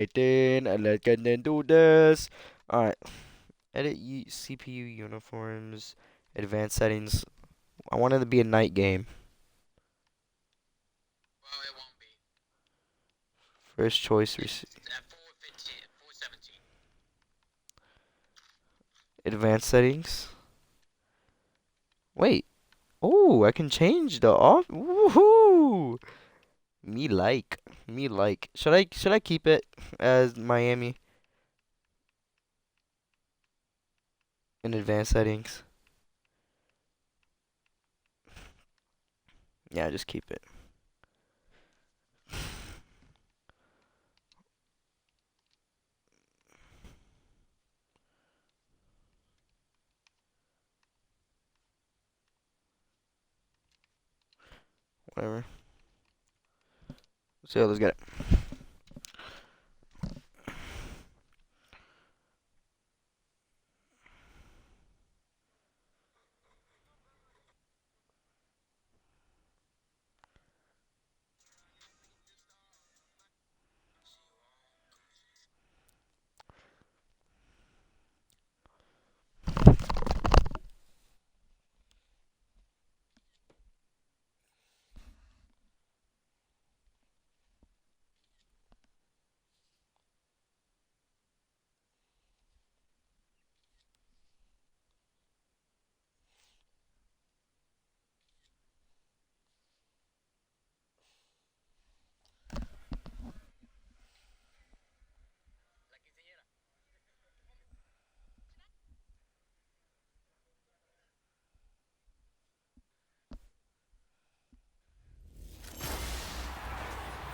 Let's get into this. Alright. Edit CPU uniforms. Advanced settings. I want it to be a night game. Well, it won't be. First choice. It's at 4:15, 4:17. Advanced settings. Wait. Oh, I can change the off. Woohoo! Me like. Me like. Should I keep it as Miami in advanced settings? Yeah, just keep it. Whatever. So let's get it.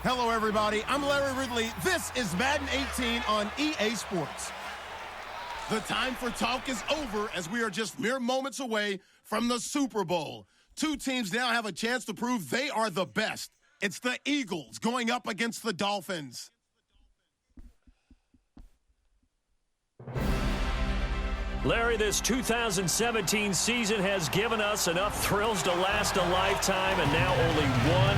Hello, everybody. I'm Larry Ridley. This is Madden 18 on EA Sports. The time for talk is over as we are just mere moments away from the Super Bowl. Two teams now have a chance to prove they are the best. It's the Eagles going up against the Dolphins. Larry, this 2017 season has given us enough thrills to last a lifetime, and now only one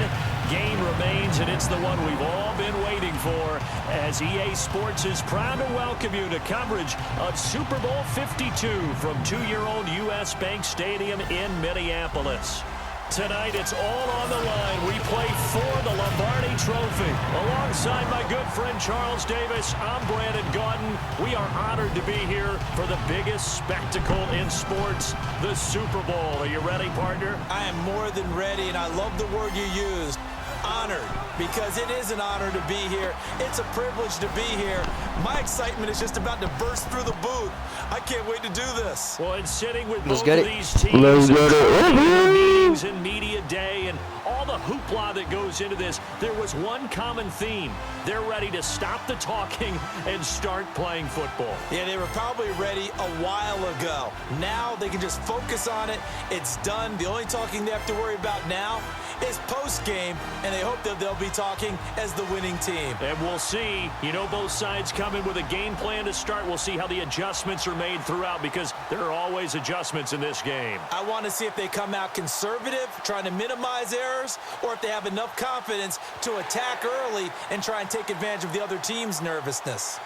game remains, and it's the one we've all been waiting for, as EA Sports is proud to welcome you to coverage of Super Bowl 52 from two-year-old U.S. Bank Stadium in Minneapolis. Tonight, it's all on the line. We play for the Lombardi Trophy. Alongside my good friend Charles Davis, I'm Brandon Gaudin. We are honored to be here for the biggest spectacle in sports, the Super Bowl. Are you ready, partner? I am more than ready, and I love the word you used. Honored, because it is an honor to be here. It's a privilege to be here. My excitement is just about to burst through the booth. I can't wait to do this. Well, and sitting with Let's both get of it. these teams, Let's get it. meetings and media day and all the hoopla that goes into this, there was one common theme. They're ready to stop the talking and start playing football. Yeah, they were probably ready a while ago. Now they can just focus on it. It's done. The only talking they have to worry about now is post-game, and they hope that they'll be talking as the winning team. And we'll see. You know, both sides come in with a game plan to start. We'll see how the adjustments are made throughout, because there are always adjustments in this game. I want to see if they come out conservative, trying to minimize errors, or if they have enough confidence to attack early and try and take advantage of the other team's nervousness.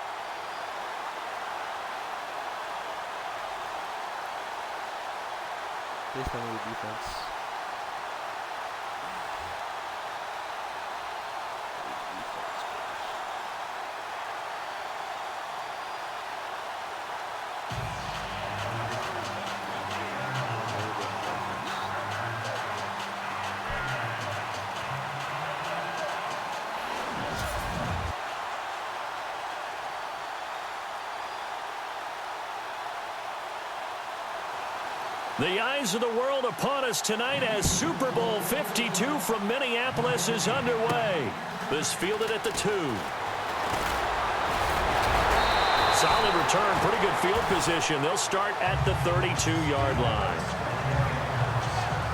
Please tell me the defense. The eyes of the world upon us tonight as Super Bowl 52 from Minneapolis is underway. This fielded at the 2. Solid return, pretty good field position. They'll start at the 32-yard line.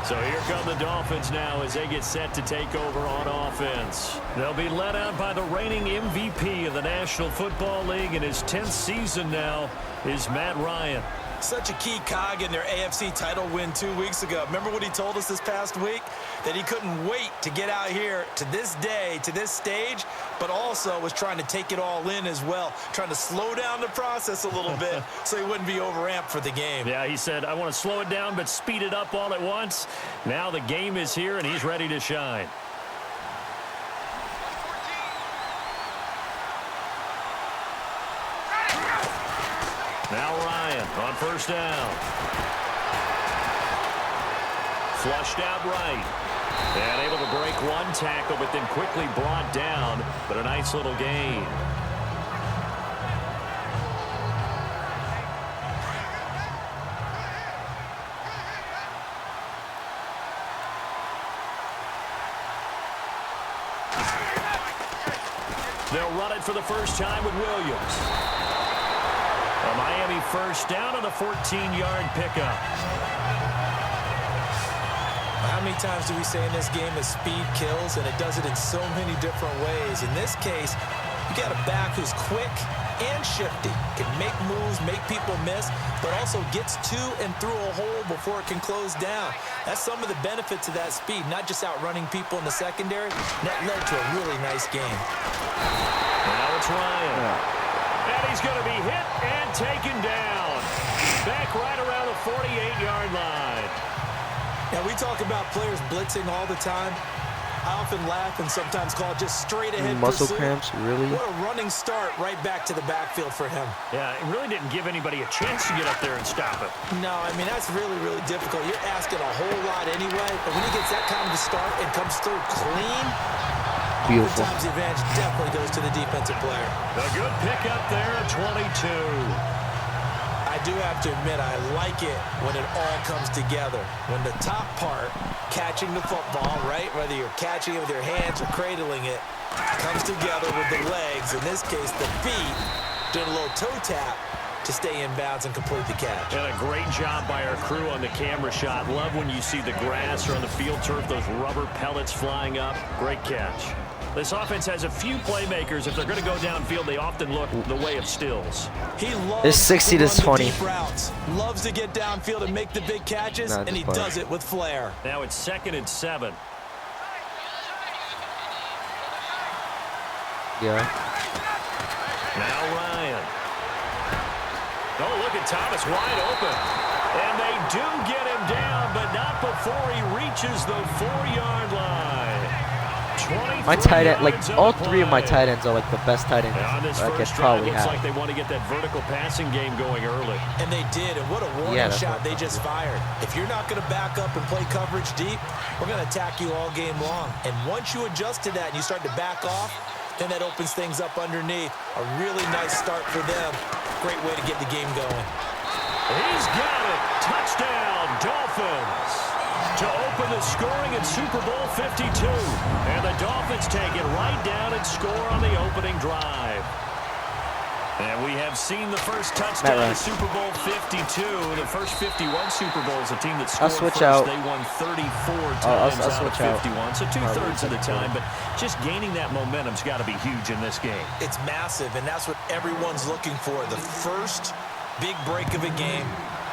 So here come the Dolphins now as they get set to take over on offense. They'll be led out by the reigning MVP of the National Football League in his 10th season now is Matt Ryan. Such a key cog in their AFC title win 2 weeks ago. Remember what he told us this past week? that he couldn't wait to get out here to this day, to this stage, but also was trying to take it all in as well, trying to slow down the process a little bit so he wouldn't be overamped for the game. Yeah, he said, I want to slow it down but speed it up all at once. Now the game is here, and he's ready to shine. Now Ryan on first down. Flushed out right. And able to break one tackle, but then quickly brought down. But a nice little gain. They'll run it for the first time with Williams. A Miami first down on a 14-yard pickup. How many times do we say in this game that speed kills, and it does it in so many different ways? In this case, you got a back who's quick and shifty, can make moves, make people miss, but also gets to and through a hole before it can close down. That's some of the benefits of that speed, not just outrunning people in the secondary. That led to a really nice game. Now it's Ryan. And he's going to be hit and taken down. Back right around the 48-yard line. Now, we talk about players blitzing all the time. I often laugh and sometimes call it just straight ahead muscle pursuit. cramps, really? What a running start right back to the backfield for him. Yeah, it really didn't give anybody a chance to get up there and stop it. No, I mean, that's really, really difficult. You're asking a whole lot anyway, but when he gets that kind of a start and comes through clean, beautiful. oftentimes the advantage definitely goes to the defensive player. A good pickup there at 22. I do have to admit, I like it when it all comes together. When the top part, catching the football, right, whether you're catching it with your hands or cradling it, comes together with the legs, in this case the feet, doing a little toe tap to stay in bounds and complete the catch. And a great job by our crew on the camera shot. Love when you see the grass or on the field turf, those rubber pellets flying up. Great catch. This offense has a few playmakers. If they're going to go downfield, they often look the way of Stills. He loves This 60 to is run the funny. deep routes, loves to get downfield and make the big catches, Nah, and he funny. does it with flair. Now it's 2nd and 7. Yeah. Now Ryan. Oh, look at Thomas wide open. And they do get him down, but not before he reaches the 4-yard line. My tight end, like all three of my tight ends are like the best tight ends On this I could first drive, probably looks have. like they want to get that vertical passing game going early. And they did, and what a warning Yeah, that's shot what they I'm just fired. If you're not going to back up and play coverage deep, we're going to attack you all game long. And once you adjust to that and you start to back off, then that opens things up underneath. A really nice start for them. Great way to get the game going. He's got it. Touchdown, Dolphins. To open the scoring at Super Bowl 52. And the Dolphins take it right down and score on the opening drive. And we have seen the first touchdown in Super Bowl 52. The first 51 Super Bowls, a team that scored switch first, out. they won 34 times I'll out of switch out. 51. So two-thirds of the time. But just gaining that momentum's got to be huge in this game. It's massive, and that's what everyone's looking for. The first big break of a game,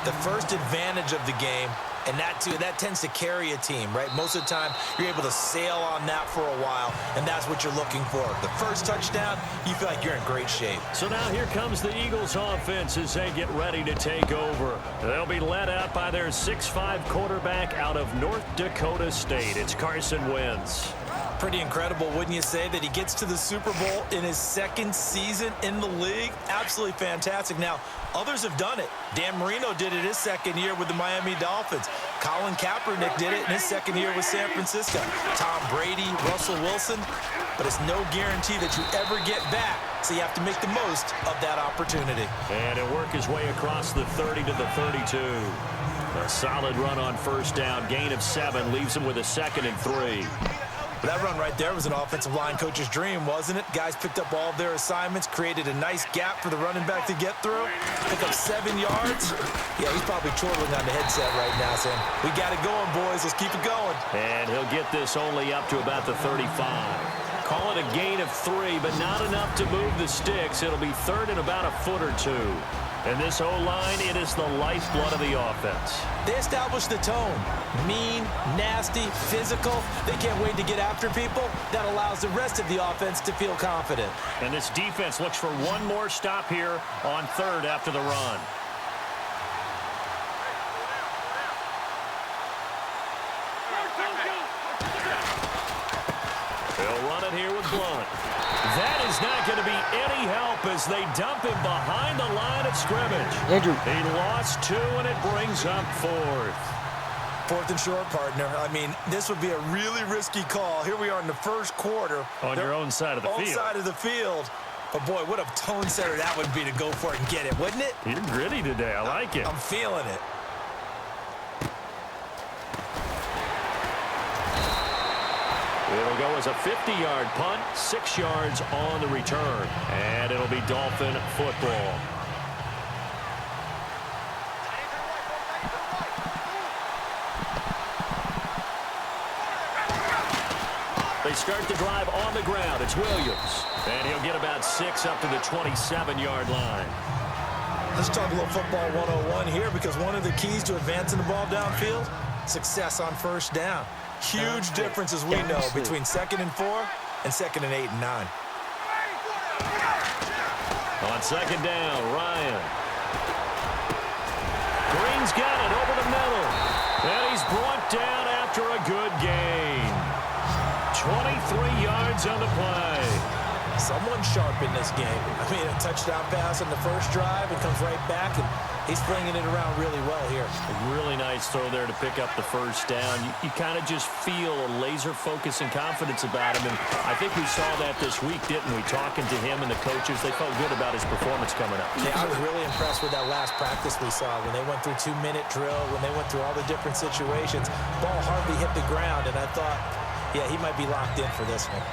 the first advantage of the game, and that tends to carry a team, right? Most of the time, you're able to sail on that for a while, and that's what you're looking for. The first touchdown, you feel like you're in great shape. So now here comes the Eagles offense as they get ready to take over. They'll be led out by their 6'5" quarterback out of North Dakota State. It's Carson Wentz. Pretty incredible, wouldn't you say, that he gets to the Super Bowl in his second season in the league? Absolutely fantastic. Now, others have done it. Dan Marino did it his second year with the Miami Dolphins. Colin Kaepernick did it in his second year with San Francisco. Tom Brady, Russell Wilson. But it's no guarantee that you ever get back, so you have to make the most of that opportunity. And he'll work his way across the 30 to the 32. A solid run on first down. Gain of 7 leaves him with a 2nd and 3. That run right there was an offensive line coach's dream, wasn't it? Guys picked up all of their assignments, created a nice gap for the running back to get through, pick up 7 yards. Yeah, he's probably chortling on the headset right now saying, we got it going, boys. Let's keep it going. And he'll get this only up to about the 35. Call it with a gain of 3, but not enough to move the sticks. It'll be third and about a foot or two. And this O-line, it is the lifeblood of the offense. They established the tone. Mean, nasty, physical. They can't wait to get after people. That allows the rest of the offense to feel confident. And this defense looks for one more stop here on third after the run. They'll run it here with Blunt. That is not going to be any help as they dump him behind the line of scrimmage. Andrew. He lost 2, and it brings up 4th. 4th and short, partner. I mean, this would be a really risky call. Here we are in the first quarter. On your own side of the field. Own side of the field. But, boy, what a tone setter that would be to go for it and get it, wouldn't it? You're gritty today. I like it. I'm feeling it. It'll go as a 50-yard punt, 6 yards on the return. And it'll be Dolphin football. They start the drive on the ground. It's Williams. And he'll get about 6 up to the 27-yard line. Let's talk a little football 101 here, because one of the keys to advancing the ball downfield, success on first down. Huge difference, as we know, between 2nd and 4 and 2nd and 8 and 9. On 2nd down, Ryan. Green's got it over the middle. And he's brought down after a good gain. 23 yards on the play. Someone sharp in this game. I mean, a touchdown pass on the first drive and comes right back, and he's flinging it around really well here. A really nice throw there to pick up the first down. You kind of just feel a laser focus and confidence about him, and I think we saw that this week, didn't we? Talking to him and the coaches, they felt good about his performance coming up. Yeah, I was really impressed with that last practice we saw when they went through 2-minute drill, when they went through all the different situations. Ball hardly hit the ground, and I thought, yeah, he might be locked in for this one.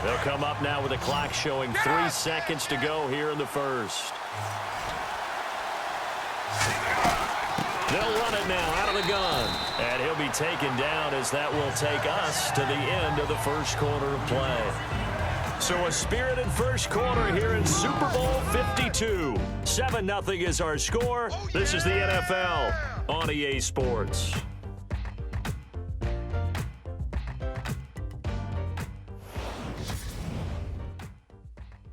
They'll come up now with a clock showing 3 seconds to go here in the first. They'll run it now out of the gun. And he'll be taken down as that will take us to the end of the first quarter of play. So a spirited first quarter here in Super Bowl 52. 7-0 is our score. This is the NFL on EA Sports.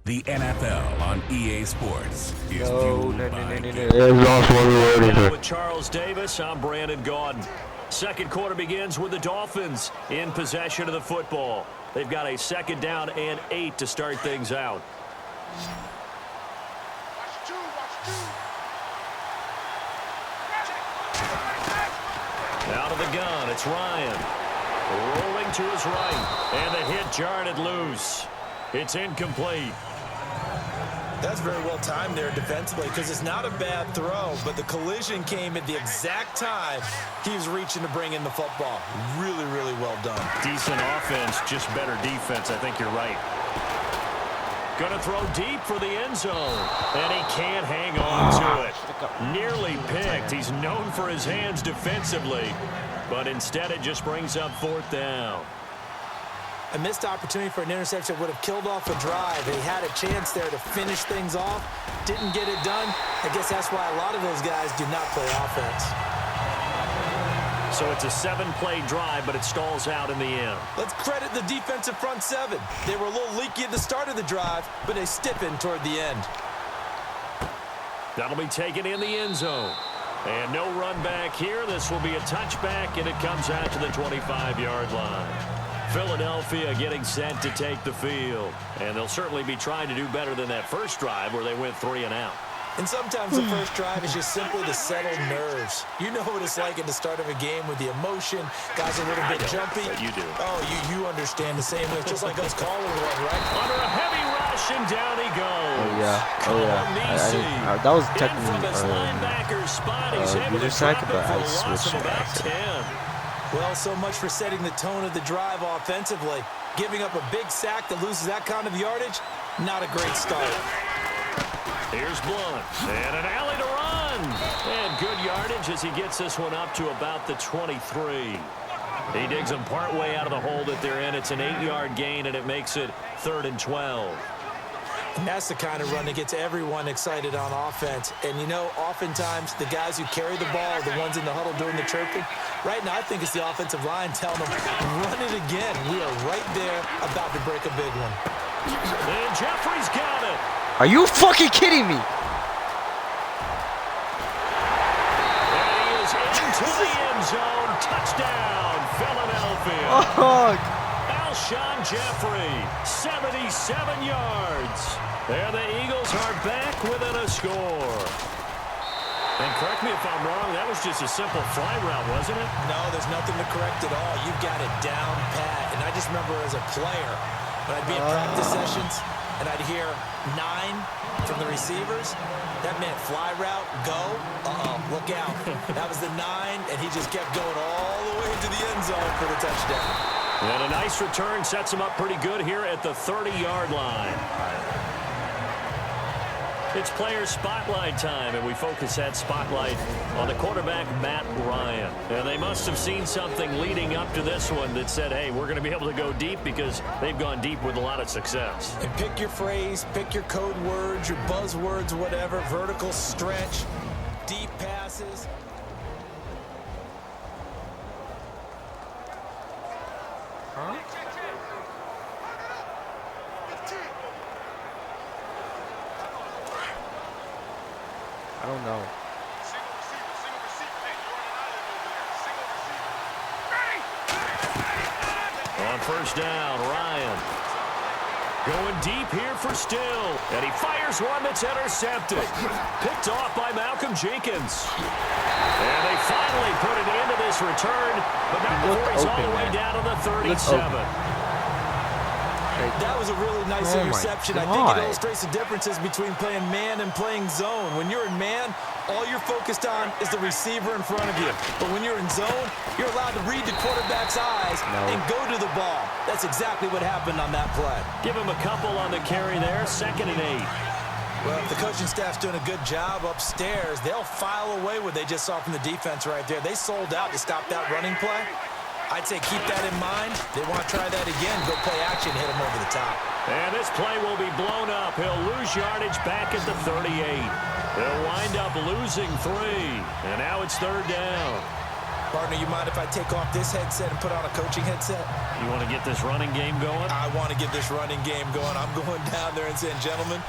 The NFL on EA Sports is No. With Charles Davis, I'm Brandon Gaudin. Second quarter begins with the Dolphins in possession of the football. They've got a 2nd down and 8 to start things out. Out of the gun, it's Ryan. Rolling to his right, and the hit jarred loose. It's incomplete. That's very well timed there defensively, because it's not a bad throw, but the collision came at the exact time he was reaching to bring in the football. Really, really well done. Decent offense, just better defense. I think you're right. Going to throw deep for the end zone, and he can't hang on to it. Nearly picked. He's known for his hands defensively, but instead it just brings up 4th down. A missed opportunity for an interception would have killed off a drive. He had a chance there to finish things off. Didn't get it done. I guess that's why a lot of those guys do not play offense. So it's a 7-play drive, but it stalls out in the end. Let's credit the defensive front 7. They were a little leaky at the start of the drive, but they stiffened toward the end. That'll be taken in the end zone. And no run back here. This will be a touchback, and it comes out to the 25-yard line. Philadelphia getting set to take the field. And they'll certainly be trying to do better than that first drive where they went 3 and out. And sometimes the first drive is just simply to settle nerves. You know what it's like at the start of a game with the emotion. Guys are a little bit jumpy. But you do. Oh, you understand the same way. It's just like us calling one, right? Under a heavy rush, and down he goes. Oh, yeah. That was technically linebacker spot. He's able to sack, drop it but for I a loss of switched it about back. 10. Well, so much for setting the tone of the drive offensively. Giving up a big sack that loses that kind of yardage, not a great start. Here's Blunt, and an alley to run. And good yardage as he gets this one up to about the 23. He digs them partway out of the hole that they're in. It's an 8-yard gain, and it makes it 3rd and 12. And that's the kind of run that gets everyone excited on offense. And, you know, oftentimes the guys who carry the ball are the ones in the huddle doing the chirping. Right now, I think it's the offensive line telling them, run it again. We are right there about to break a big one. And Jeffrey's got it. Are you fucking kidding me? And he is into the end zone. Touchdown, Philadelphia. Oh, Alshon Jeffrey, 77 yards. There the Eagles are back within a score. And correct me if I'm wrong, that was just a simple fly route, wasn't it? No, there's nothing to correct at all. You've got it down pat. And I just remember as a player, when I'd be in practice sessions and I'd hear 9 from the receivers, that meant fly route, go, look out. That was the 9, and he just kept going all the way to the end zone for the touchdown. And a nice return sets him up pretty good here at the 30-yard line. It's player spotlight time, and we focus that spotlight on the quarterback, Matt Ryan. And they must have seen something leading up to this one that said, hey, we're going to be able to go deep because they've gone deep with a lot of success. And pick your phrase, pick your code words, your buzzwords, whatever, vertical stretch, deep passes. huh? I don't know. On first down, Ryan going deep here for Still, and he fires one that's intercepted. Picked off by Malcolm Jenkins. And they finally put it into this return, but not before he's all the way down to the 37. That was a really nice interception. I think it illustrates the differences between playing man and playing zone. When you're in man, all you're focused on is the receiver in front of you. But when you're in zone, you're allowed to read the quarterback's eyes and go to the ball. That's exactly what happened on that play. Give him a couple on the carry there, 2nd and 8. Well, if the coaching staff's doing a good job upstairs, they'll file away what they just saw from the defense right there. They sold out to stop that running play. I'd say keep that in mind. They want to try that again, go play action, hit them over the top. And this play will be blown up. He'll lose yardage back at the 38. They'll wind up losing 3. And now it's 3rd down. Partner, you mind if I take off this headset and put on a coaching headset? You want to get this running game going? I want to get this running game going. I'm going down there and saying, gentlemen,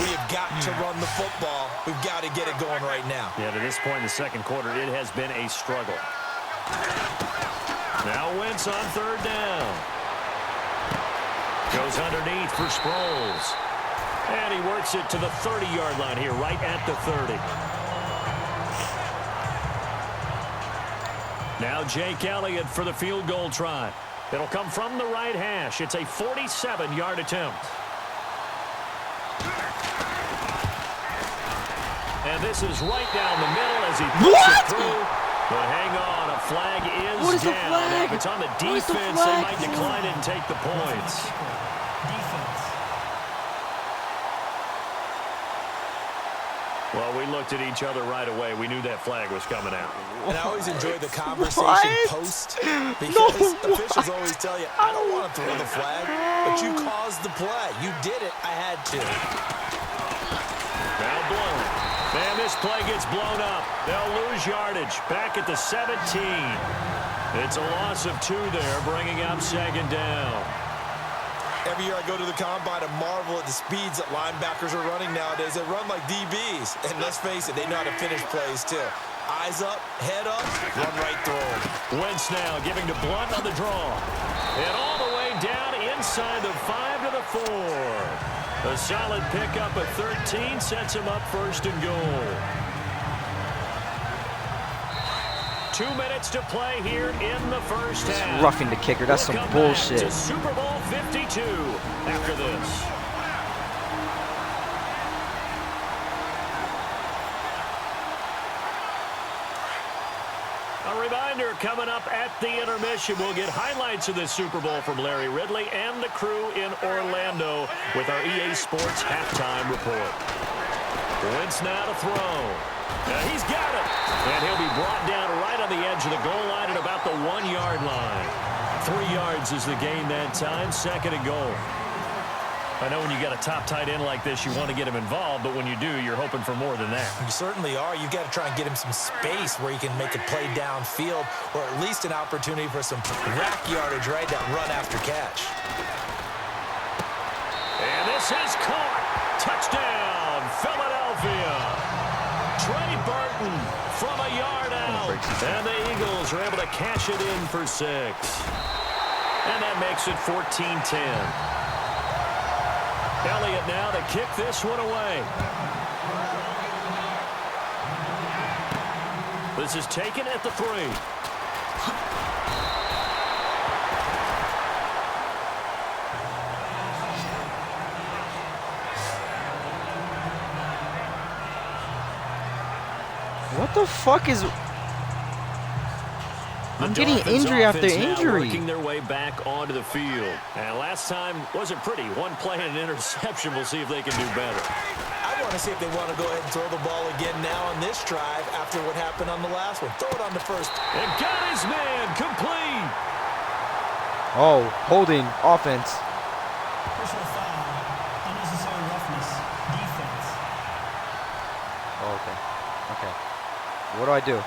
we have got to run the football. We've got to get it going right now. Yeah, to this point in the second quarter, it has been a struggle. Now Wentz on 3rd down. Goes underneath for Sproles. And he works it to the 30-yard line here, right at the 30. Now Jake Elliott for the field goal try. It'll come from the right hash. It's a 47-yard attempt. And this is right down the middle as he puts it through. But hang on, a flag is What is the down. flag? If it's on the What is the defense, they flag? might decline it and take the points. Well, we looked at each other right away. We knew that flag was coming out. And I always enjoy the conversation post because officials always tell you, I don't want to throw the flag, but you caused the play. You did it. I had to. Now blown. And this play gets blown up. They'll lose yardage. Back at the 17. It's a loss of 2 there, bringing up 2nd down. Every year I go to the combine and marvel at the speeds that linebackers are running nowadays. They run like DBs. And let's face it, they know how to finish plays too. Eyes up, head up, run right through them. Wentz now giving to Blunt on the draw. And all the way down inside the 5 to the 4. A solid pickup at 13 sets him up 1st and goal. 2 minutes to play here in the first half. Roughing the kicker. That's some bullshit. To Super Bowl 52 after this. A reminder coming up at the intermission. We'll get highlights of this Super Bowl from Larry Ridley and the crew in Orlando with our EA Sports Halftime Report. Wentz now to throw. He's got it. And he'll be brought down right on the edge of the goal line at about the 1-yard line. 3 yards is the gain that time. 2nd and goal. I know when you got a top tight end like this, you want to get him involved, but when you do, you're hoping for more than that. You certainly are. You've got to try and get him some space where he can make a play downfield, or at least an opportunity for some rack yardage, right? That run after catch. And this is caught. Touchdown, Philadelphia. Trey Burton from a yard out. And the Eagles are able to cash it in for 6. And that makes it 14-10. Elliott now to kick this one away. This is taken at the 3. What the fuck is... I'm getting injury after injury. Working their way back onto the field. And last time wasn't pretty. One play and an interception. We'll see if they can do better. I want to see if they want to go ahead and throw the ball again now on this drive after what happened on the last one. Throw it on the first. And got his man complete. Oh, holding offense. Personal foul. Unnecessary roughness. Defense. Oh, okay. Okay. What do I do?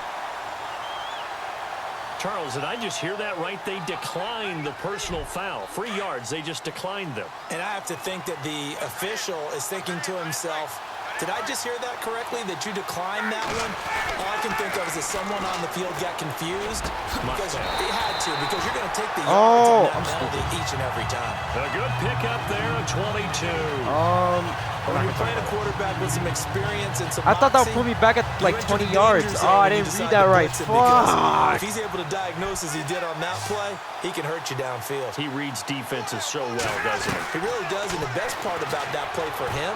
Charles, did I just hear that right? They declined the personal foul. 3 yards, they just declined them. And I have to think that the official is thinking to himself, did I just hear that correctly, that you declined that one? All I can think of is that someone on the field got confused. Because they had to, because you're going to take the yards on that penalty each and every time. A good pickup there at 22. When you're playing a quarterback with some experience and some I thought that would moxie, put me back at like you're into 20 the yards. danger Oh, zone I when you didn't decide read that to right. blitz it, because Fuck. if he's able to diagnose as he did on that play, he can hurt you downfield. He reads defenses so well, doesn't he? He really does, and the best part about that play for him,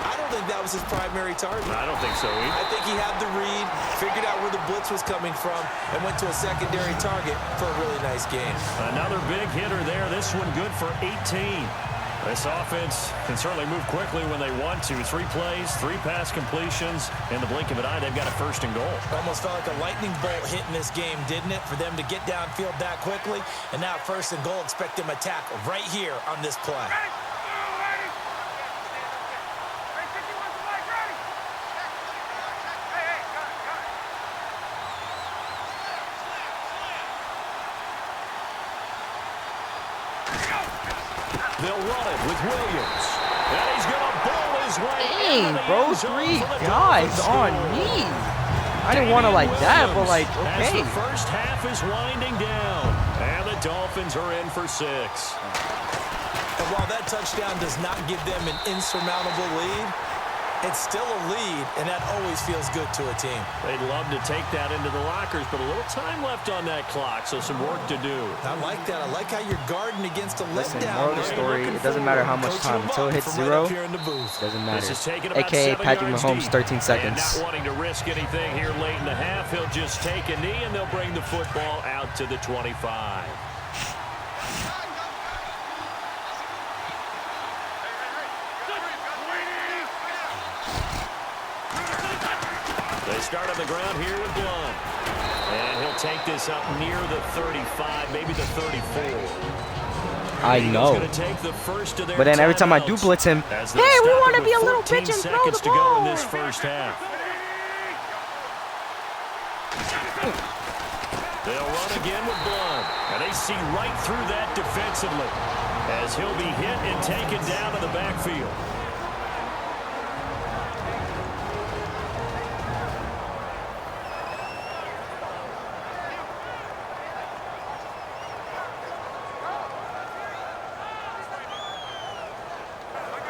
I don't think that was his primary target. I don't think so either. I think he had the read, figured out where the blitz was coming from, and went to a secondary target for a really nice gain. Another big hitter there. This one good for 18. This offense can certainly move quickly when they want to. 3 plays, 3 pass completions. In the blink of an eye, they've got a 1st and goal. Almost felt like a lightning bolt hit in this game, didn't it? For them to get downfield that quickly. And now 1st and goal, expect them to tackle right here on this play. They'll run it with Williams. And he's going to bowl his way. Dang, bro, 3 guys on me. I didn't want to like that, but like, okay. As the first half is winding down. And the Dolphins are in for 6. And while that touchdown does not give them an insurmountable lead, it's still a lead, and that always feels good to a team. They'd love to take that into the lockers, but a little time left on that clock, so some work to do. I like that. I like how you're guarding against a Listen, letdown. moral of the story, it doesn't matter how much time. Until it hits 0, doesn't matter. This is taking about AKA 7 Patrick yards Mahomes, deep. 13 seconds. And not wanting to risk anything here late in the half, he'll just take a knee, and they'll bring the football out to the 25. They start on the ground here with Blunt. And he'll take this up near the 35, maybe the 34. I know. But then every time I do blitz him, hey, we want to be a little bitch and throw the to go in ball. this first half. They'll run again with Blunt. And they see right through that defensively as he'll be hit and taken down to the backfield.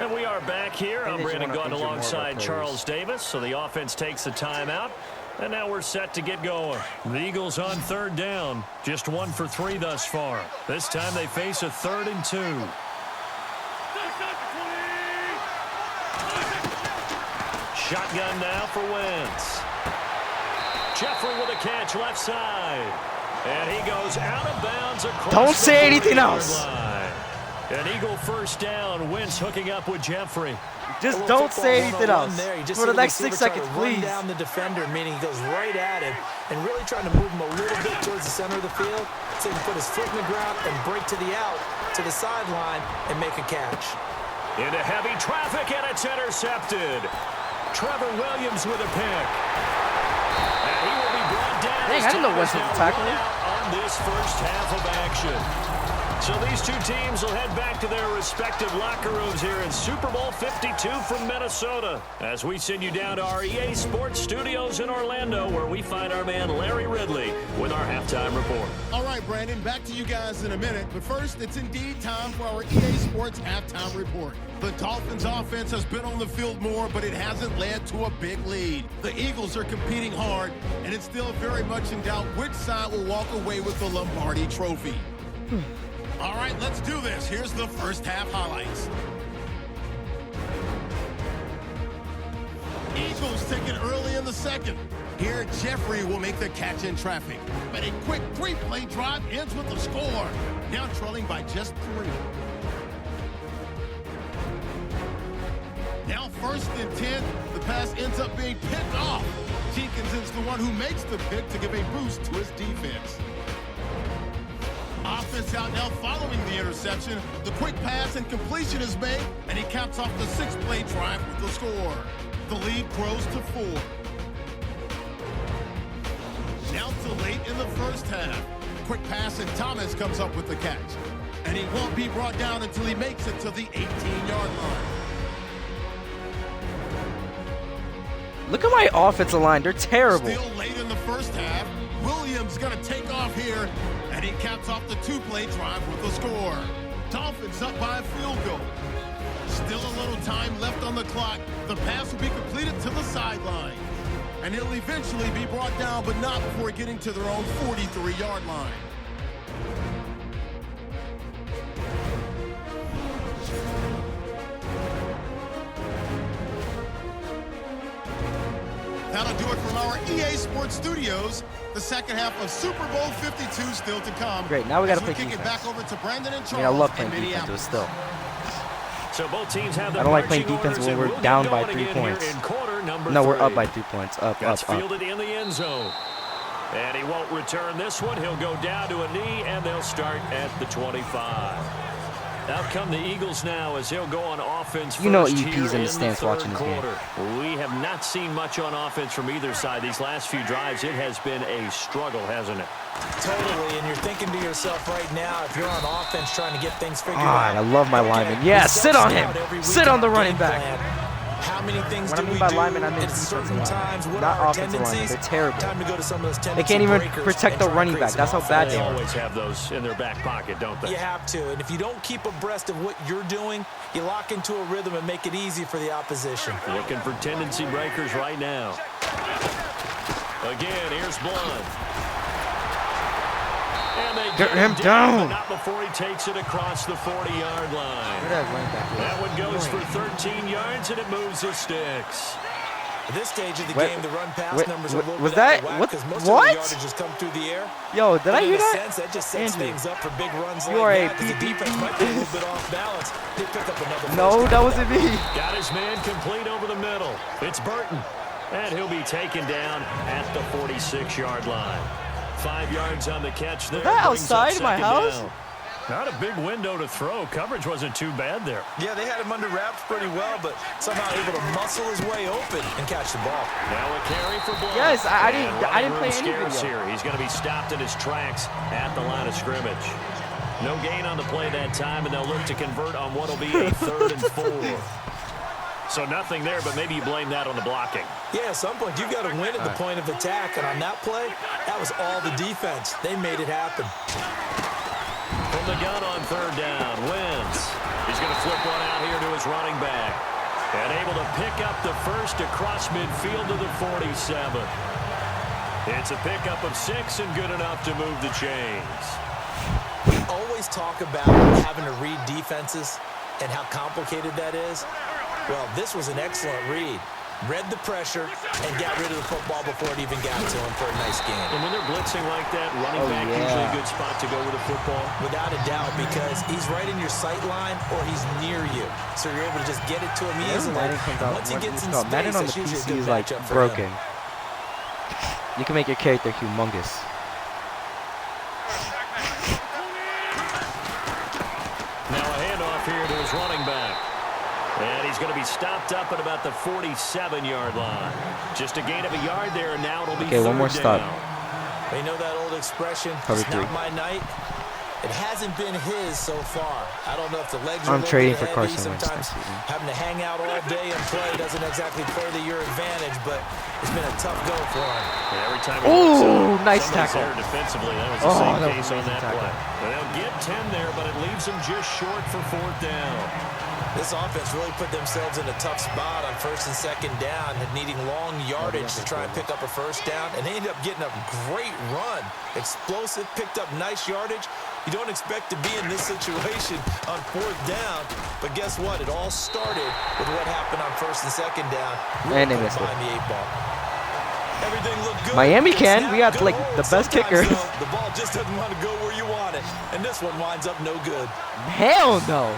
And we are back here. I'm Brandon Gunn alongside Charles Davis. So the offense takes a timeout. And now we're set to get going. The Eagles on 3rd down. Just 1 for 3 thus far. This time they face a 3rd and 2. Shotgun now for Wentz. Jeffrey with a catch left side. And he goes out of bounds across Don't say the anything 40-yard else. line. An Eagle first down. Wentz hooking up with Jeffrey. Just don't say anything else for the next 6 seconds, please. Down the defender, meaning he goes right at him and really trying to move him a little bit towards the center of the field so he can put his foot in the ground and break to the out, to the sideline, and make a catch. Into heavy traffic, and it's intercepted. Trevor Williams with a pick. And he will be brought down. Dang, I didn't know Wentz was tackling on this first half of action. So these two teams will head back to their respective locker rooms here in Super Bowl 52 from Minnesota, as we send you down to our EA Sports studios in Orlando, where we find our man Larry Ridley with our halftime report. All right, Brandon, back to you guys in a minute. But first, it's indeed time for our EA Sports halftime report. The Dolphins offense has been on the field more, but it hasn't led to a big lead. The Eagles are competing hard, and it's still very much in doubt which side will walk away with the Lombardi Trophy. All right, let's do this. Here's the first half highlights. Eagles take it early in the second. Here, Jeffrey will make the catch in traffic. But a quick 3-play drive ends with the score. Now trailing by just 3. Now 1st and 10. The pass ends up being picked off. Jenkins is the one who makes the pick to give a boost to his defense. Offense out now following the interception. The quick pass and completion is made, and he caps off the 6-play drive with the score. The lead grows to 4. Now to late in the first half. Quick pass, and Thomas comes up with the catch. And he won't be brought down until he makes it to the 18-yard line. Look at my offensive line. They're terrible. Still late in the first half. Williams going to take off here, and he caps off the 2-play drive with the score. Dolphins up by a field goal. Still a little time left on the clock. The pass will be completed to the sideline. And he'll eventually be brought down, but not before getting to their own 43-yard line. That'll do it from our EA Sports Studios. The second half of Super Bowl 52 still to come. Great, now we got to play kick defense. it back over to Brandon and Charles. I love playing defense, but still. So both teams have the I don't like playing marching defense orders, when and we're we'll down get by going 3 again here points. in quarter number No, we're 3. up by 2 points. Up. That's fielded in the end zone. And he won't return this one. He'll go down to a knee, and they'll start at the 25. Out come the Eagles now as he'll go on offense first. You know EP's here in the stands watching this game. We have not seen much on offense from either side. These last few drives, it has been a struggle, hasn't it? Totally, and you're thinking to yourself right now, if you're on offense trying to get things figured God, out. I love my lineman. Yeah, sit on him. Sit on the running back. How many things When I do mean we by do linemen, I mean at defensive certain linemen. times? What Not are our offensive linemen. tendencies? They're terrible. Time to go to some of those tendency They can't even breakers protect and the try running and create back. That's some how bad offense. they are. Always have those in their back pocket, don't they? You have to, and if you don't keep abreast of what you're doing, you lock into a rhythm and make it easy for the opposition. Looking for tendency breakers right now. Again, here's Blunt. And they Get him down. But not before he takes it across the 40-yard line. Where that running back go? That one goes for 13 yards, and it moves the sticks. At this stage of the Wait, game, the run-pass wait, numbers are a little was bit out that- of whack what- because most what? of the yardage has come through the air. Yo, did I But hear in a that? sense, that just sets Andrew, things up for big runs you like are a that, 'cause the defense might be a little bit off balance. They pick up another No, first that down. wasn't me. Got his man complete over the middle. It's Burton. And he'll be taken down at the 46-yard line. 5 yards on the catch there. that brings up outside my second house? down. Not a big window to throw. Coverage wasn't too bad there. Yeah, they had him under wraps pretty well, but somehow able to muscle his way open and catch the ball. Now a carry for Blunt. Yes, I didn't- And I didn't running play room any scarce video. here. He's going to be stopped in his tracks at the line of scrimmage. No gain on the play that time, and they'll look to convert on what will be a 3rd and 4. So nothing there, but maybe you blame that on the blocking. Yeah, at some point, you've got to win at the point of attack, and on that play, that was all the defense. They made it happen. From the gun on 3rd down, Wentz. He's going to flip one out here to his running back. And able to pick up the first across midfield to the 47. It's a pickup of 6 and good enough to move the chains. We always talk about having to read defenses and how complicated that is. Well, this was an excellent read. read the pressure, and got rid of the football before it even got to him for a nice gain. And when they're blitzing like that, running back usually a good spot to go with the football. Without a doubt, because he's right in your sight line or he's near you. So you're able to just get it to him easily. Once he gets in space, Madden on the that's usually a PC good is like matchup for broken. him. You can make your character humongous. Now a handoff here to his running back. And he's going to be stopped up at about the 47-yard line. Just a gain of a yard there, and now it'll be one more stop. You know that old expression, Cover it's 3. not my night? It hasn't been his so far. I don't know if the legs are I'm trading for heavy. Carson Wentz Sometimes next season. having to hang out all day and play doesn't exactly play to your advantage, but it's been a tough go for him. And every time Ooh, nice tackle. there defensively, that was the same that was case on amazing that tackle. play. Well, they'll get 10 there, but it leaves them just short for 4th down. This offense really put themselves in a tough spot on 1st and 2nd down, needing long yardage to try and pick up a 1st down, and they ended up getting a great run. Explosive, picked up nice yardage. You don't expect to be in this situation on 4th down, but guess what? It all started with what happened on 1st and 2nd down. Really And they missed it. behind the 8 ball. Everything looked good. Miami Good can. snap, We got, good like, hold. the best Sometimes, kickers. though, the ball just doesn't want to go where you want it, and this one winds up no good. Hell no.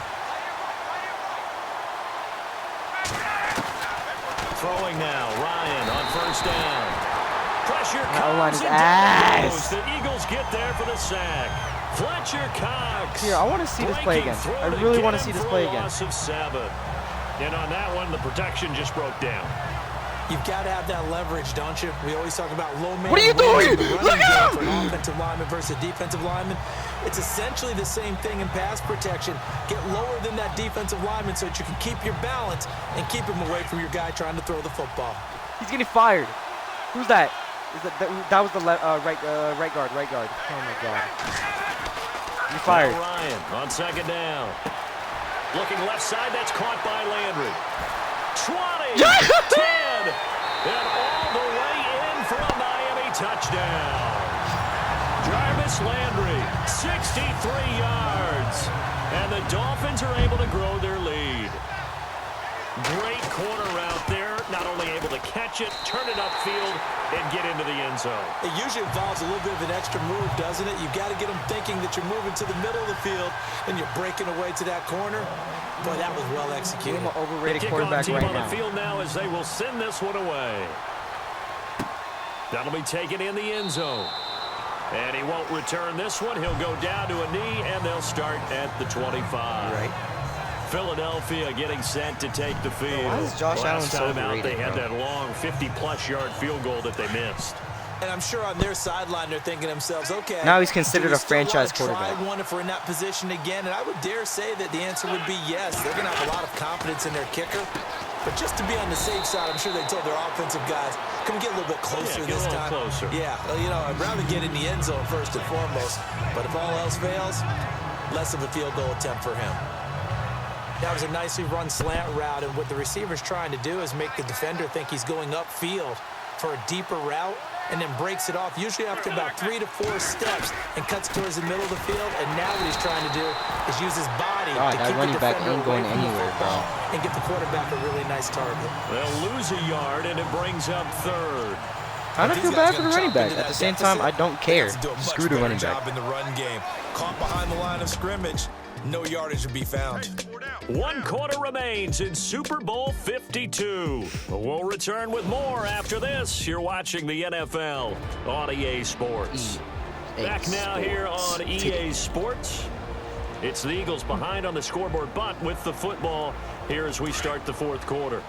Throwing now, Ryan on 1st down. Pressure That line comes is and down ass. goes. The Eagles get there for the sack. Fletcher Cox. Here, I want to see this play again. I really want to see this play again. Loss of 7. And on that one, the protection just broke down. You've got to have that leverage, don't you? We always talk about low man. What are you doing? Look out! For an offensive lineman versus a defensive lineman, it's essentially the same thing in pass protection. Get lower than that defensive lineman so that you can keep your balance and keep him away from your guy trying to throw the football. He's getting fired. Who's that? That was the right guard. Oh my God. You're fired. Now Ryan on 2nd down. Looking left side, that's caught by Landry. 20, 10, and all the way in for a Miami touchdown. Jarvis Landry, 63 yards, and the Dolphins are able to grow their lead. Great corner route there, not only able to catch it, turn it upfield, and get into the end zone. It usually involves a little bit of an extra move, doesn't it? You've got to get them thinking that you're moving to the middle of the field and you're breaking away to that corner. Boy, that was well executed. I'm an overrated Kickoff quarterback team right on now. the field now as they will send this one away. That'll be taken in the end zone. And he won't return this one. He'll go down to a knee, and they'll start at the 25. Right. Philadelphia getting set to take the field. Why is Josh Allen Last so time out, they overrated, had bro? that long 50-plus yard field goal that they missed. And I'm sure on their sideline they're thinking to themselves, okay. Now he's considered do we a franchise still wanna quarterback. Try one if we're in that position again, and I would dare say that the answer would be yes. They're going to have a lot of confidence in their kicker. But just to be on the safe side, I'm sure they told their offensive guys, can we get a little bit closer get this a little time? closer. Yeah, well, you know, I'd rather get in the end zone first and foremost. But if all else fails, less of a field goal attempt for him. That was a nicely run slant route, and what the receiver's trying to do is make the defender think he's going upfield for a deeper route, and then breaks it off, usually after about 3 to 4 steps, and cuts towards the middle of the field. And now what he's trying to do is use his body God, to that keep the running back defender ain't going away from the anywhere, bro. football and get the quarterback a really nice target. They'll lose a yard, and it brings up 3rd. I don't These feel guys bad for gotta the running chop back. into At the that same time, deficit. I don't They care. have to do a much Screw the better running back. job in the run game. Caught behind the line of scrimmage, no yardage to be found. 1 quarter remains in Super Bowl 52. We'll return with more after this. You're watching the NFL on EA Sports. Back now here on EA Sports. It's the Eagles behind on the scoreboard, but with the football here as we start the 4th quarter.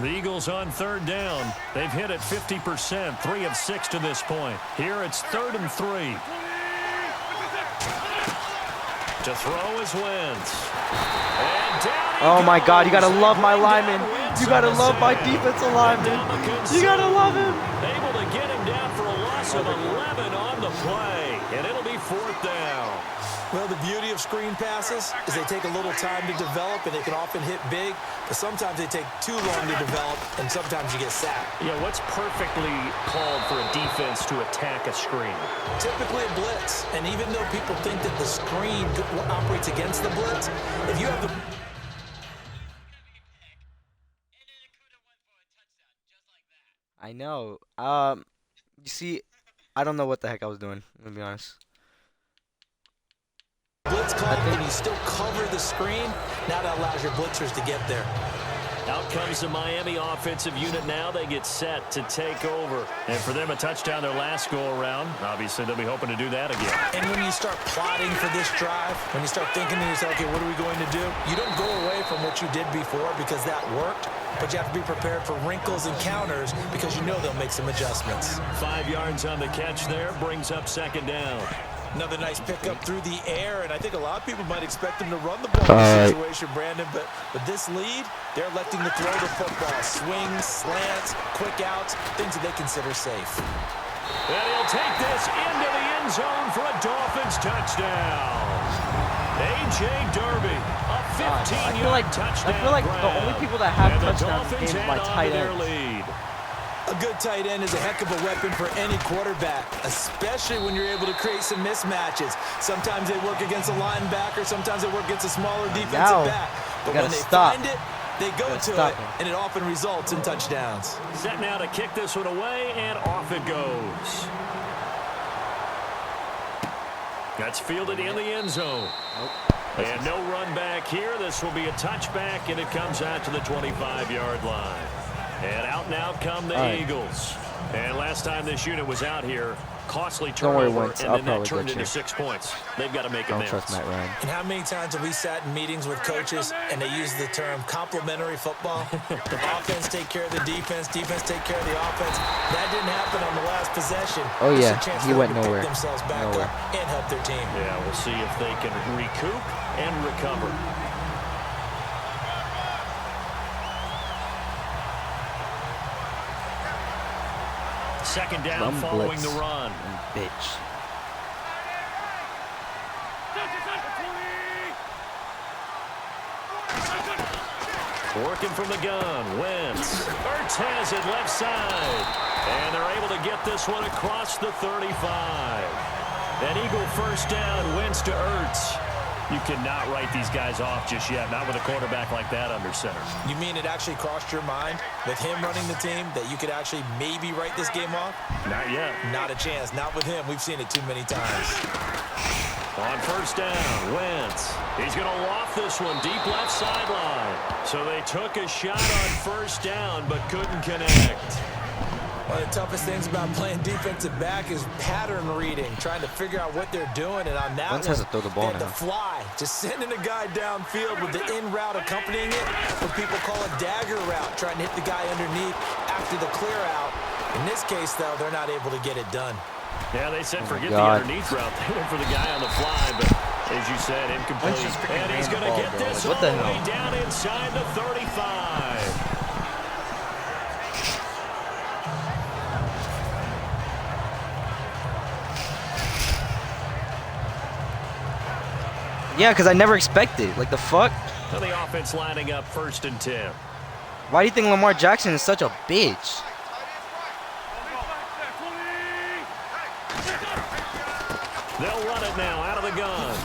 The Eagles on 3rd down. They've hit it 50%, 3 of 6 to this point. Here it's 3rd and 3. To throw is Wentz. And down he Oh my God, you gotta goes. love my Bring down lineman. Wentz You gotta on the love my sack. defensive lineman. You gotta love him. Able to get him down for a loss of 11 on the play. And it'll be 4th down. Well, the beauty of screen passes is they take a little time to develop, and they can often hit big, but sometimes they take too long to develop, and sometimes you get sacked. Yeah, what's perfectly called for a defense to attack a screen? Typically a blitz, and even though people think that the screen operates against the blitz, if you have the I know. You see, I don't know what the heck I was doing, to be honest. Blitz called, and you still cover the screen. Now that allows your blitzers to get there. Out comes the Miami offensive unit now. They get set to take over. And for them, a touchdown their last go-around. Obviously, they'll be hoping to do that again. And when you start plotting for this drive, when you start thinking to yourself, okay, what are we going to do? You don't go away from what you did before because that worked, but you have to be prepared for wrinkles and counters because you know they'll make some adjustments. 5 yards on the catch there, brings up second down. Another nice pickup through the air, and I think a lot of people might expect them to run the ball in this situation, Brandon, but with this lead, they're electing to throw the football. Swings, slants, quick outs, things that they consider safe. And he'll take this into the end zone for a Dolphins touchdown. A.J. Derby, a 15-yard touchdown. I feel like the only people that have and touchdowns in this game is my tight ends. Lead. A good tight end is a heck of a weapon for any quarterback, especially when you're able to create some mismatches. Sometimes they work against a linebacker, sometimes they work against a smaller defensive back. But when they find it, they go to it, and it often results in touchdowns. Set now to kick this one away, and off it goes. That's fielded in the end zone. And no run back here. This will be a touchback, and it comes out to the 25-yard line. And out now come the Eagles. And last time this unit was out here, costly turnover, and then that turned into 6 points. They've got to make amends. Don't trust Matt Ryan. And how many times have we sat in meetings with coaches and they use the term complementary football? The offense take care of the defense, defense take care of the offense. That didn't happen on the last possession. Oh yeah, he went nowhere. Pick themselves back up and help their team. Yeah, we'll see if they can recoup and recover. Second down following the run. Bitch. Working from the gun. Wentz. Ertz has it left side. And they're able to get this one across the 35. An Eagle first down. Wentz to Ertz. You cannot write these guys off just yet, not with a quarterback like that under center. You mean it actually crossed your mind with him running the team that you could actually maybe write this game off? Not yet. Not a chance. Not with him. We've seen it too many times. On first down, Wentz. He's going to loft this one deep left sideline. So they took a shot on first down but couldn't connect. One of the toughest things about playing defensive back is pattern reading, trying to figure out what they're doing. And on that Wentz has to throw the ball they had to fly, just sending a guy downfield with the in route accompanying it, what people call a dagger route, trying to hit the guy underneath after the clear out. In this case, though, they're not able to get it done. Yeah, they said forget the underneath route. They went for the guy on the fly, but as you said, incomplete. And he's going to get this all the way down inside the 35. Yeah, because I never expected. Like, the fuck? So the offense lining up 1st and 10. Why do you think Lamar Jackson is such a bitch? They'll run it now out of the gun.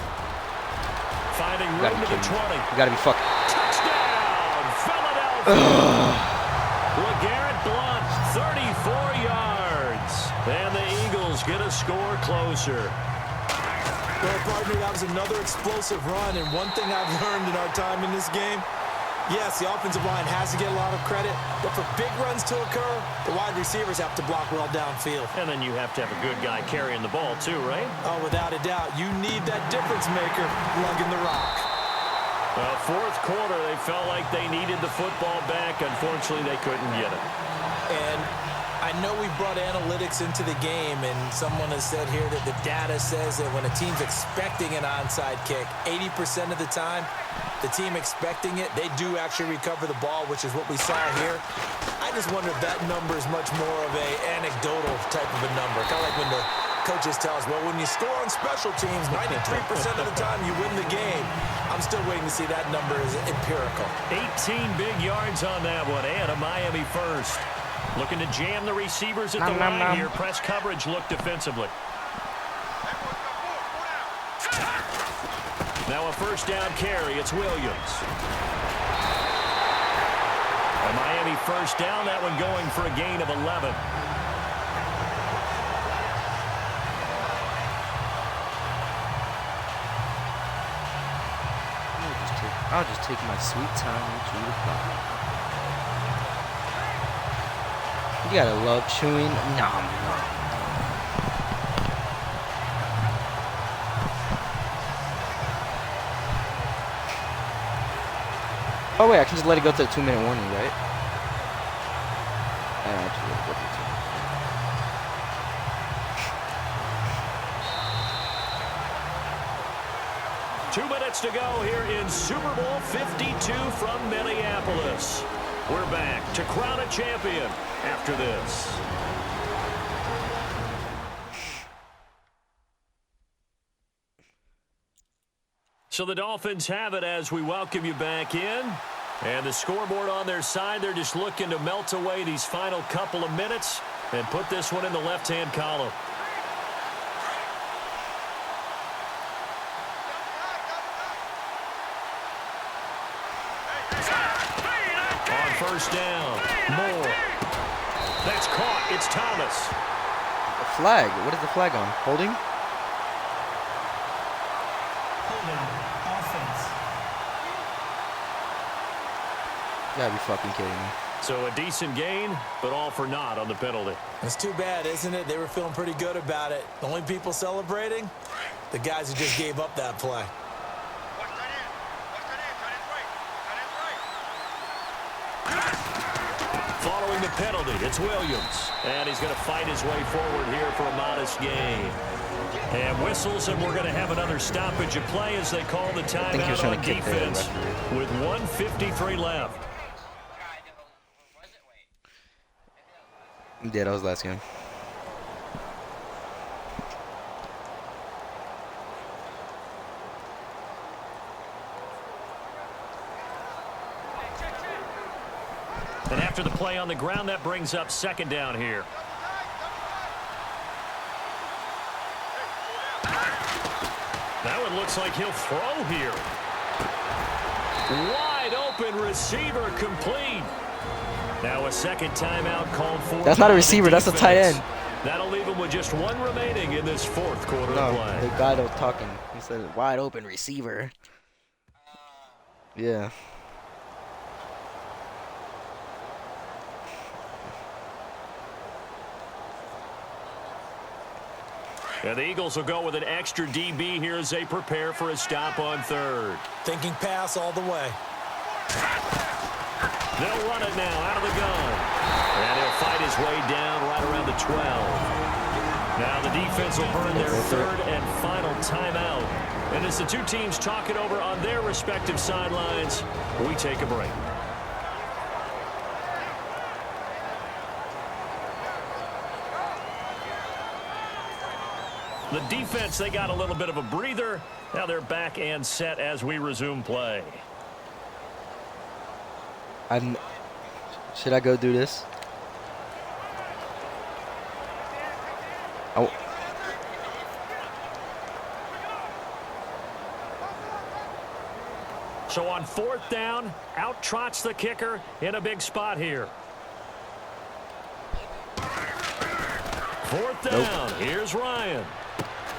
Finding room to the 20. You gotta be fucking. Touchdown, Philadelphia. LeGarrette Blount, 34 yards. And the Eagles get a score closer. Well, partner, that was another explosive run, and one thing I've learned in our time in this game, yes, the offensive line has to get a lot of credit, but for big runs to occur, the wide receivers have to block well downfield. And then you have to have a good guy carrying the ball too, right? Oh, without a doubt. You need that difference maker lugging the rock. Fourth quarter, they felt like they needed the football back. Unfortunately, they couldn't get it. And I know we brought analytics into the game, and someone has said here that the data says that when a team's expecting an onside kick, 80% of the time, the team expecting it, they do actually recover the ball, which is what we saw here. I just wonder if that number is much more of a anecdotal type of a number. Kind of like when the coaches tell us, well, when you score on special teams, 93% of the time you win the game. I'm still waiting to see that number is empirical. 18 big yards on that one, and a Miami first. Looking to jam the receivers at the line here. Press coverage look defensively. Now a first down carry. It's Williams. And Miami first down, that one going for a gain of 11. I'll just take my sweet time with you to fly. You gotta love chewing. Nom, nom. Oh wait, I can just let it go to the 2-minute warning, right? Yeah, I just let it go to the 2 minutes to go here in Super Bowl 52 from Minneapolis. We're back to crown a champion after this. So the Dolphins have it as we welcome you back in. And the scoreboard on their side, they're just looking to melt away these final couple of minutes and put this one in the left-hand column. On first down, Moore. That's caught. It's Thomas. A flag. What is the flag on? Holding? Offense. You gotta be fucking kidding me. So a decent gain, but all for naught on the penalty. It's too bad, isn't it? They were feeling pretty good about it. The only people celebrating? The guys who just gave up that play. Following the penalty, it's Williams. And he's going to fight his way forward here for a modest gain. And whistles, and we're going to have another stoppage of play as they call the timeout on defense with 1:53 left. Yeah, that was last game. And after the play on the ground, that brings up second down here. That one looks like he'll throw here. Wide open receiver complete. Now a second timeout called for. That's not a receiver, that's a tight end. That'll leave him with just one remaining in this fourth quarter of play. The guy that was talking, he said wide open receiver. Yeah. And the Eagles will go with an extra DB here as they prepare for a stop on third. Thinking pass all the way. They'll run it now out of the gun. And he'll fight his way down right around the 12. Now the defense will burn their third and final timeout. And as the two teams talk it over on their respective sidelines, we take a break. The defense, they got a little bit of a breather. Now they're back and set as we resume play. Should I go do this? Oh. So on fourth down, out trots the kicker in a big spot here. Fourth down, nope. Here's Ryan.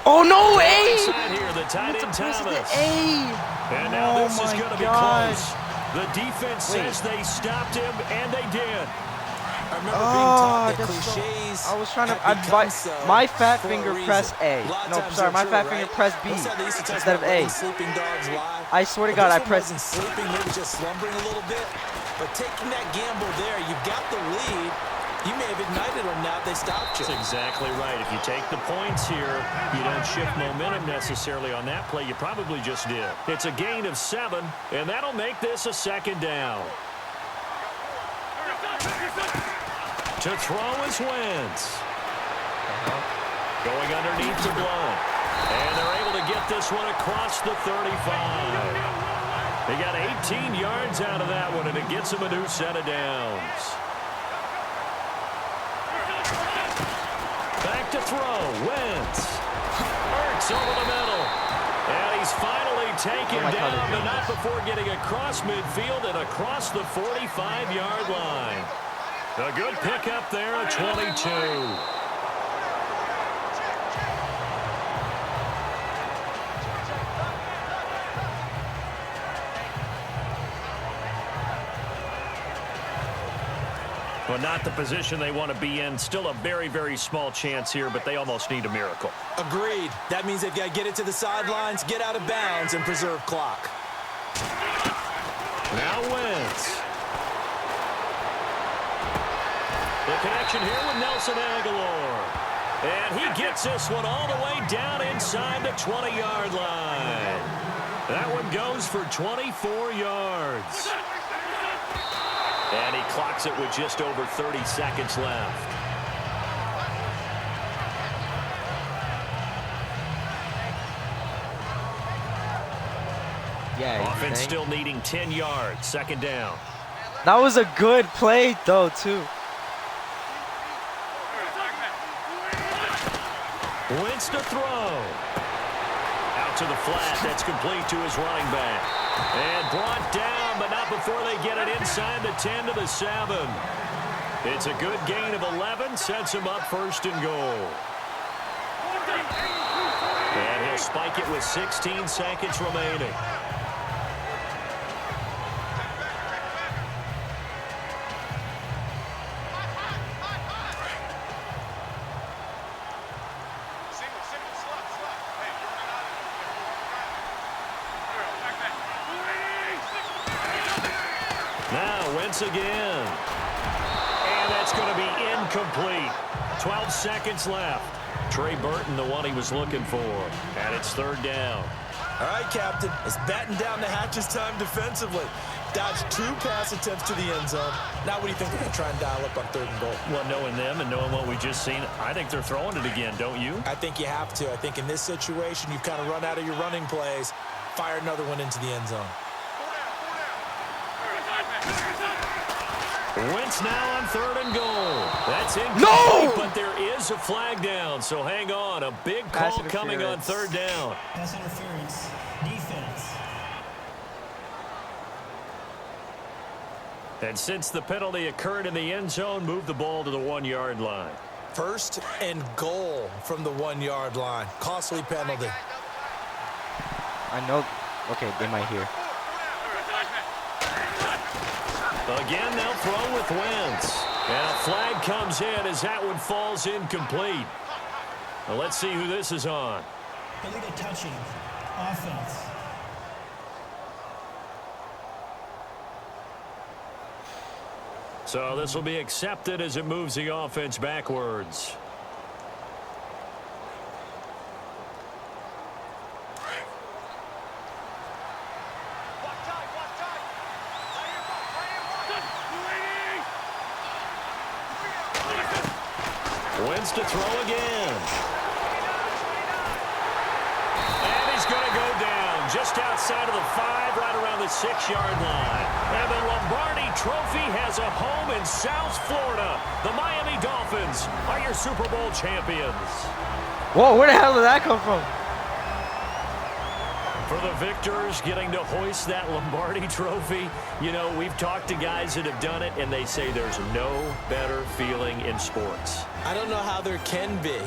Oh no, Here, the tight end Thomas. And now oh this is going to be close. The defense says they stopped him, and they did. I remember being taught that cliches. I was trying to my fat finger press A. No, sorry, my fat finger press B instead of A. I swear to God, I pressed. Sleeping, maybe just slumbering a little bit. But taking that gamble there, you've got the lead. You may have ignited them now if they stopped you. That's exactly right. If you take the points here, you don't shift momentum necessarily on that play. You probably just did. It's a gain of 7, and that'll make this a second down. To throw is Wentz. Going underneath the blunt. And they're able to get this one across the 35. They got 18 yards out of that one, and it gets them a new set of downs. Back to throw. Wentz. Hurts over the middle. And he's finally take him down, but not before getting across midfield and across the 45-yard line. A good pickup there at 22. Well, not the position they want to be in. Still a very, very small chance here, but they almost need a miracle. Agreed. That means they've got to get it to the sidelines, get out of bounds, and preserve clock. Now Wentz. The connection here with Nelson Aguilar. And he gets this one all the way down inside the 20-yard line. That one goes for 24 yards. And he clocks it with just over 30 seconds left. Yeah. Offense still needing 10 yards. Second down. That was a good play, though, too. Wentz to throw. Out to the flat. That's complete to his running back. And brought down, but not before they get it inside the 10 to the 7. It's a good gain of 11. Sets him up first and goal. And he'll spike it with 16 seconds remaining. Again. And that's going to be incomplete. 12 seconds left. Trey Burton, the one he was looking for. And it's third down. All right, Captain. It's batten down the hatches time defensively. Dodged 2 pass attempts to the end zone. Now what do you think they're going to try and dial up on third and goal? Well, knowing them and knowing what we just seen, I think they're throwing it again, don't you? I think you have to. I think in this situation, you've kind of run out of your running plays. Fire another one into the end zone. Wentz now on third and goal. That's incomplete, but there is a flag down, so hang on. A big call coming on third down. Pass interference. Defense. And since the penalty occurred in the end zone, move the ball to the 1-yard line. First and goal from the 1-yard line. Costly penalty. I know. Okay, they might hear. Again, they'll throw with Wentz. And a flag comes in as that one falls incomplete. Well, let's see who this is on. Illegal touching. Offense. So this will be accepted as it moves the offense backwards. Wentz to throw again. And he's going to go down just outside of the 5, right around the 6-yard line. And the Lombardi Trophy has a home in South Florida. The Miami Dolphins are your Super Bowl champions. Whoa, where the hell did that come from? For the victors, getting to hoist that Lombardi Trophy, you know, we've talked to guys that have done it, and they say there's no better feeling in sports. I don't know how there can be.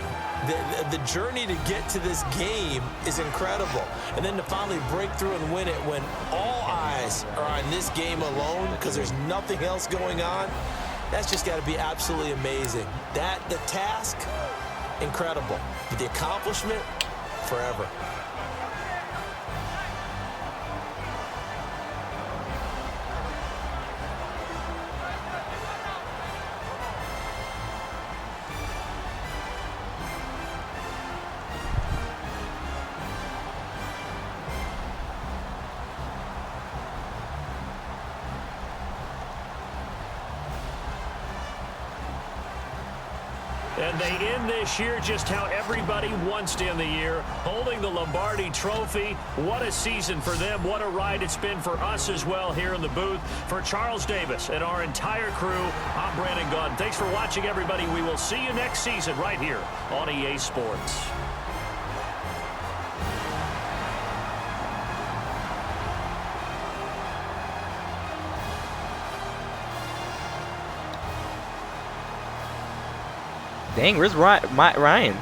The journey to get to this game is incredible. And then to finally break through and win it when all eyes are on this game alone because there's nothing else going on, that's just got to be absolutely amazing. The task, incredible. But the accomplishment, forever. And they end this year just how everybody wants to end the year, holding the Lombardi Trophy. What a season for them. What a ride it's been for us as well here in the booth. For Charles Davis and our entire crew, I'm Brandon Gaudin. Thanks for watching, everybody. We will see you next season right here on EA Sports. Dang, where's Ryan?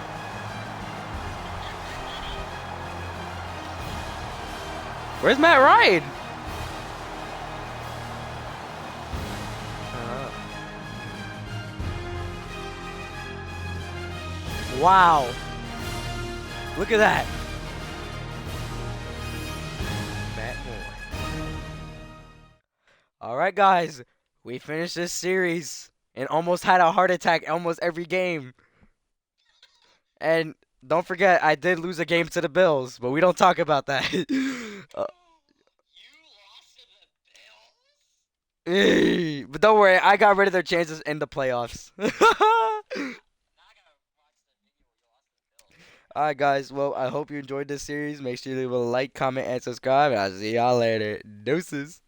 Where's Matt Ryan? Wow. Look at that. Matt Moore. All right, guys. We finished this series and almost had a heart attack almost every game. And don't forget, I did lose a game to the Bills, but we don't talk about that. But don't worry, I got rid of their chances in the playoffs. Alright, guys. Well, I hope you enjoyed this series. Make sure you leave a like, comment, and subscribe. And I'll see y'all later. Deuces.